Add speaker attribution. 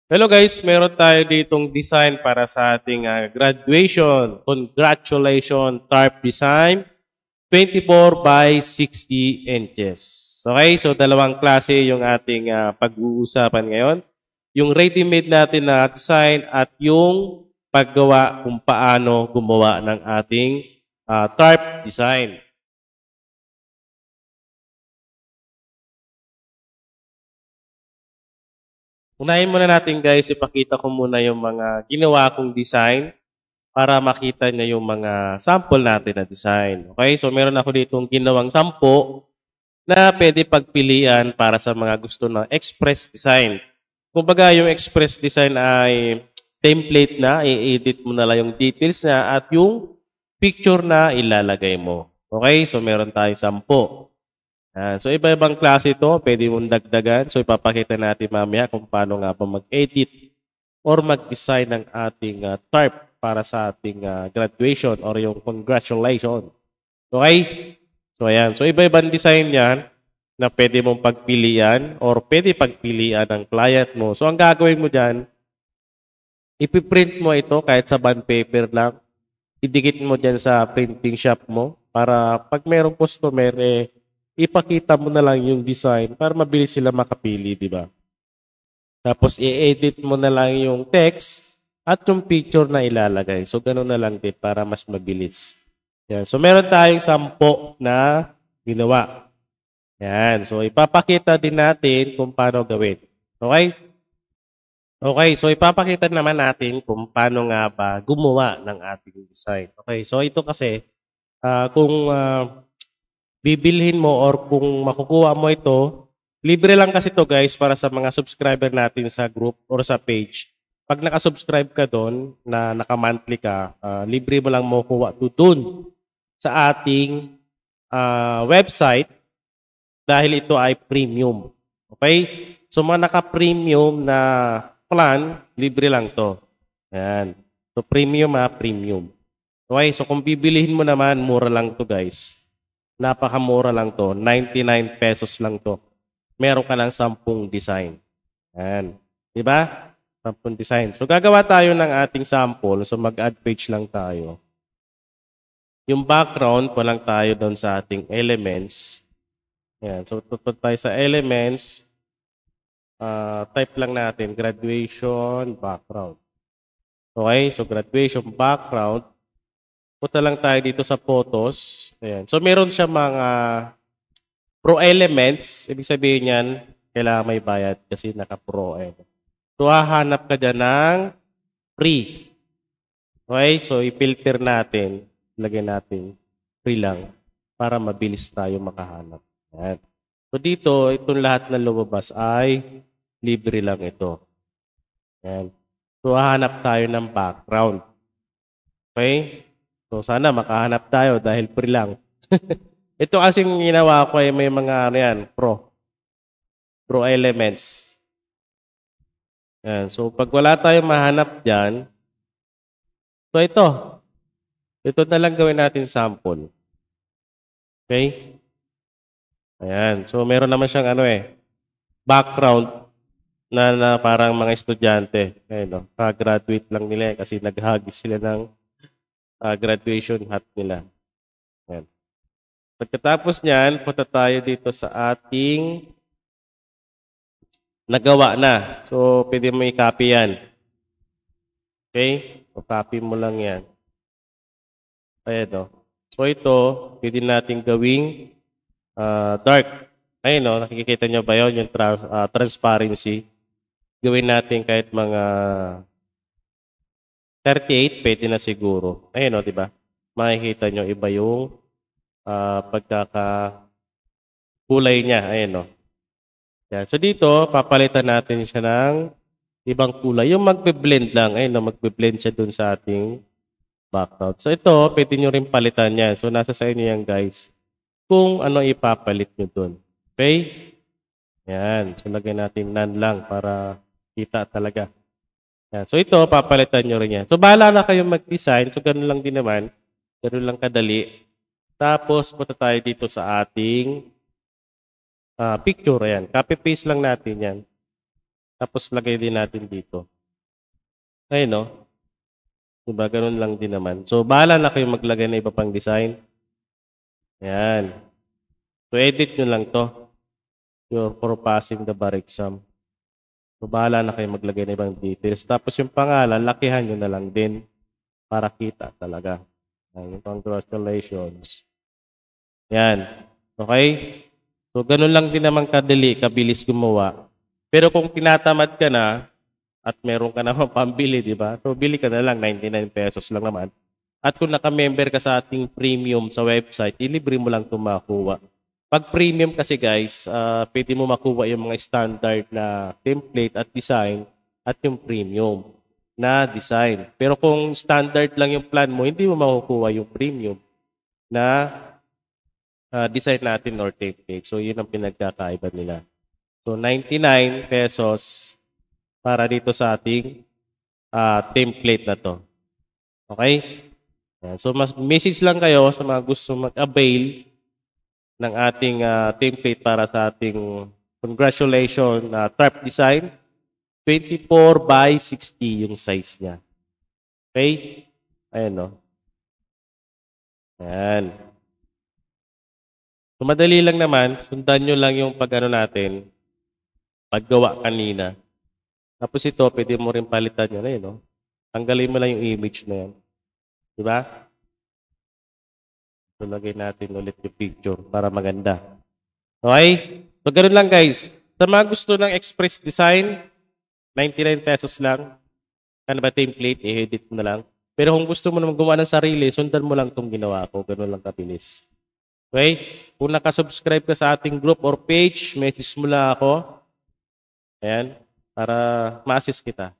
Speaker 1: Hello guys, meron tayo ditong design para sa ating graduation. Congratulations, TARP design, 24 by 60 inches. Okay, so dalawang klase yung ating pag-uusapan ngayon. Yung ready-made natin na design at yung paggawa kung paano gumawa ng ating TARP design. Unahin muna natin guys, ipakita ko muna yung mga ginawa kong design para makita niya yung mga sample natin na design. Okay, so meron ako ditong ginawang 10 na pwede pagpilian para sa mga gusto ng express design. Kumbaga yung express design ay template na, i-edit mo na lang yung details na at yung picture na ilalagay mo. Okay, so meron tayong 10. So iba-ibang klase ito, pwede mong dagdagan. So ipapakita natin mamaya kung paano nga ba mag-edit or mag-design ng ating TARP para sa ating graduation or yung congratulations. Okay? So ayan. So iba-ibang design yan na pwede mong pagpilian or pwede pagpilian ng client mo. So ang gagawin mo dyan, ipiprint mo ito kahit sa bond paper lang. Idikit mo dyan sa printing shop mo para pag merong customer, ipakita mo na lang yung design para mabilis sila makapili, di ba? Tapos i-edit mo na lang yung text at yung picture na ilalagay. So ganoon na lang din para mas mabilis. Yan. So meron tayong 10 na ginawa. Yan. So ipapakita din natin kung paano gawin. Okay? Okay, so ipapakita naman natin kung paano nga ba gumawa ng ating design. Okay, so ito kasi kung bibilhin mo or kung makukuha mo ito, libre lang kasi to guys para sa mga subscriber natin sa group or sa page. Pag nakasubscribe ka doon, na naka-monthly ka, libre mo lang makukuha to doon sa ating website dahil ito ay premium. Okay? So mga naka-premium na plan, libre lang to. Ayan. So premium premium. Okay, so kung bibilihin mo naman, mura lang to guys. Napakamura lang to. 99 pesos lang to. Meron ka ng 10 design. Yan. Diba? 10 design. So, gagawa tayo ng ating sample. So, mag-add page lang tayo. Yung background, walang tayo doon sa ating elements. Yan. So, tutod tayo sa elements. Type lang natin, graduation background. Okay? So, graduation background. Punta lang tayo dito sa photos. Ayan. So, meron siya mga pro elements. Ibig sabihin yan, kailangan may bayad kasi naka-pro. So, hahanap ka dyan ng free. Okay? So, i-filter natin. Lagyan natin free lang para mabilis tayo makahanap. Ayan. So, dito, itong lahat na lumabas ay libre lang ito. Ayan. So, hahanap tayo ng background. Okay? So, sana makahanap tayo dahil free lang. Ito kasing ginawa ko ay may mga pro elements. Yan. So, pag wala tayong mahanap dyan, so ito na lang gawin natin sample. Okay? Ayan. So, meron naman siyang background na parang mga estudyante. Ayan, ka-graduate lang nila kasi naghagis sila ng graduation hat nila. Ayan. Pagkatapos niyan, punta tayo dito sa ating nagawa na. So, pwede mo i-copy yan. Okay? So, copy mo lang yan. Ayan, o. So, ito, pwede natin gawing dark. Ayun, no? Nakikita nyo ba yun? Yung transparency. Gawin natin kahit mga 38, pwede na siguro. Ayun, no? Diba? Makikita nyo, iba yung pagkakakulay niya. Ayun, no? Yan. So dito, papalitan natin siya ng ibang kulay. Yung magbe-blend lang. Ayun, no? Magbe-blend siya dun sa ating background. So ito, pwede nyo rin palitan yan. So nasa sa inyo yan, guys. Kung ano ipapalit nyo dun. Okay? Yan. So lagyan natin none lang para kita talaga. Yan. So ito, papalitan nyo rin yan. So bahala na kayong mag-design. So ganun lang din naman. Ganun lang kadali. Tapos, punta tayo dito sa ating picture. Ayan. Copy-paste lang natin yan. Tapos lagay din natin dito. Ayun, no? Diba? Ganun lang din naman. So, bahala na kayo maglagay ng iba pang design. Ayan. So, edit nyo lang to. For passing the bar exam. So, bahala na kayo maglagay ng ibang details. Tapos yung pangalan, lakihan nyo na lang din para kita talaga. Ayan, congratulations. Yan. Okay? So, ganun lang din naman kadali, kabilis gumawa. Pero kung tinatamad ka na, at meron ka naman pambili, di ba? So, bili ka na lang, 99 pesos lang naman. At kung naka-member ka sa ating premium sa website, ilibre mo lang ito makuha. Pag premium kasi guys, pwede mo makuha yung mga standard na template at design at yung premium na design. Pero kung standard lang yung plan mo, hindi mo makukuha yung premium na design natin or template. So, yun ang pinagkakaiba nila. So, 99 pesos para dito sa ating template na to. Okay? So, message lang kayo sa mga gusto mag-avail ng ating template para sa ating congratulations trap design. 24 by 60 yung size niya. Okay? Ayan, no? Ayan. So, madali lang naman. Sundan nyo lang yung pag-ano natin, paggawa kanina. Tapos ito, pwede mo rin palitan yun. Ayun, no? Tanggalin mo lang yung image na yan. Diba? So, lagay natin ulit yung picture para maganda. Okay? So, ganun lang guys. Sa mga gusto ng express design, 99 pesos lang. Ano ba template? I-edit mo na lang. Pero kung gusto mo naman gumawa ng sarili, sundan mo lang itong ginawa ko. Ganun lang kabilis. Okay? Kung nakasubscribe ka sa ating group or page, message mo lang ako. Ayan. Para ma-assist kita.